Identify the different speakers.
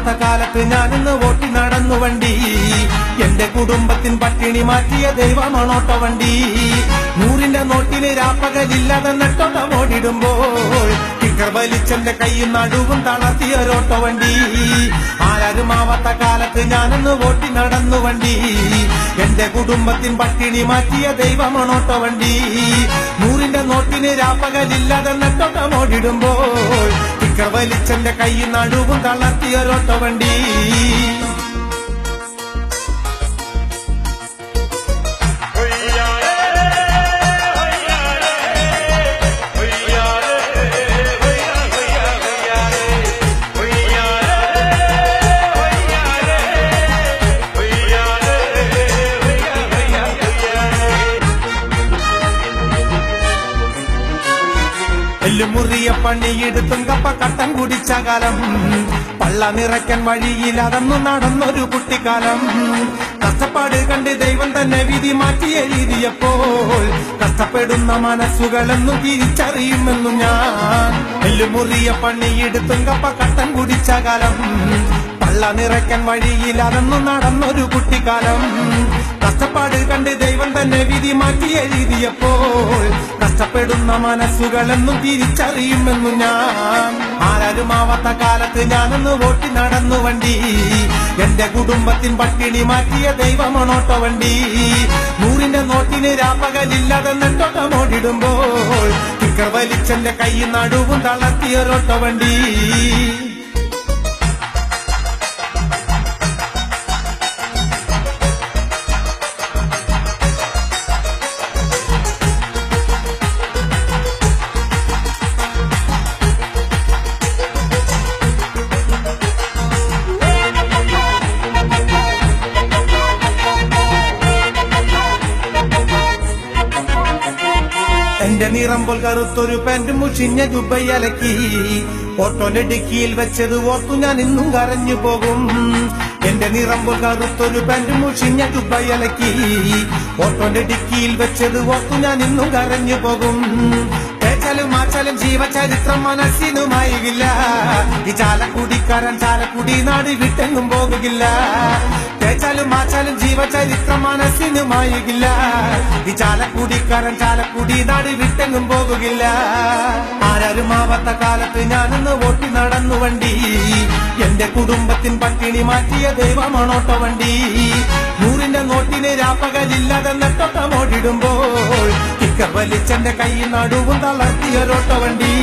Speaker 1: ആവാത്ത കാലത്ത് ഞാനിന്ന് ഓട്ടി നടന്നു വണ്ടി. എന്റെ കുടുംബത്തിൻ പട്ടിണി മാറ്റിയ ദൈവമാണോട്ട വണ്ടി. 100ന്റെ നോട്ടിന് രാപ്പകലില്ലാതെ നെട്ടോട്ടം ഓടിടുമ്പോൾ ടിക്കർ വലിച്ചെന്റെ കൈയും നടുവും തളർത്തിയൊരോട്ട വണ്ടി. ആരും ആവാത്ത കാലത്ത് ഞാനിന്ന് ഓട്ടി നടന്നു വണ്ടി. എന്റെ കുടുംബത്തിൻ പട്ടിണി മാറ്റിയ ദൈവമാണോട്ട വണ്ടി. 100ന്റെ നോട്ടിന് രാപ്പകലില്ലാതെ നെട്ടോട്ടം ഓടിടുമ്പോൾ ടിക്കർ വലിച്ചെന്റെ കൈയും നടുവും തളർത്തിയൊരോട്ട വണ്ടി. എല്ലുമുറിയ പണിയെടുത്തും കപ്പ കട്ടം കുടിച്ച കാലം. പള്ള നിറയ്ക്കാൻ വഴിയിൽ അകന്നു നടന്നൊരു കുട്ടിക്കാലം. കഷ്ടപ്പാട് കണ്ട് ദൈവം തന്നെ വിധി മാറ്റി എഴുതിയപ്പോൾ കഷ്ടപ്പെടുന്ന മനസ്സുകളെന്നും തിരിച്ചറിയുമെന്നും ഞാൻ. എല്ലുമുറിയ പണിയെടുത്തും കപ്പ കട്ടം കുടിച്ച കാലം. പള്ള നിറയ്ക്കാൻ വഴിയിൽ അകന്നു നടന്നൊരു കുട്ടിക്കാലം. കഷ്ടപ്പാട് കണ്ട് ദൈവം തന്നെ വിധി മാറ്റി എഴുതിയപ്പോൾ കഷ്ടപ്പെടുന്ന മനസ്സുകളെന്നും തിരിച്ചറിയുമെന്നു ഞാൻ. ആരും ആവാത്ത കാലത്ത് ഞാനൊന്ന് ഓട്ടി നടന്നു വണ്ടി. എന്റെ കുടുംബത്തിൻ പട്ടിണി മാറ്റിയ ദൈവമാണോട്ട വണ്ടി. 100ന്റെ നോട്ടിന് രാപ്പകലില്ലാതെ നെട്ടോട്ടം ഓടിടുമ്പോൾ ടിക്കർ വലിച്ചെന്റെ കൈയും നടുവും തളർത്തിയൊരോട്ട വണ്ടി. എന്റെ നിറമ്പോൾ കറുത്തൊരു പാന്റ് മുഷിഞ്ഞ ജുബയലക്കി. ഓട്ടോന്റെ ഡിക്കിയിൽ വെച്ചത് ഓർത്തു ഞാൻ ഇന്നും കരഞ്ഞു പോകും. എന്റെ നിറമ്പോൾ കറുത്തൊരു പാന്റ് മുഷിഞ്ഞ ജുബയലക്കി. ഓട്ടോന്റെ ഡിക്കിയിൽ വെച്ചത് ഓർത്തു ഞാൻ ഇന്നും കരഞ്ഞു പോകും. തേച്ചാലും മാച്ചാലും ജീവചരിത്രം മനസ്സിനുമായില്ല. ഈ ചാലക്കുടിക്കാരൻ ചാലക്കുടി നാട് വിട്ടെങ്ങും പോകുകില്ല. തേച്ചാലും മാച്ചാലും ജീവചരിത്രം മനസ്സിനുമായില്ല. ഈ ചാലക്കുടിക്കാരൻ ചാലക്കുടി നാട് വിട്ടെങ്ങും പോകുകില്ല. ആരും ആവാത്ത കാലത്ത് ഞാനൊന്ന് ഓട്ടി നടന്നു വണ്ടി. എന്റെ കുടുംബത്തിൻ പട്ടിണി മാറ്റിയ ദൈവമാണോട്ട വണ്ടി. 100ന്റെ നോട്ടിന് രാപ്പകലില്ലാതെ നെട്ടോട്ടം ഓടിടുമ്പോൾ ടിക്കർ വലിച്ചെന്റെ കൈ നടുവും തളർത്തിയൊരോട്ട വണ്ടി.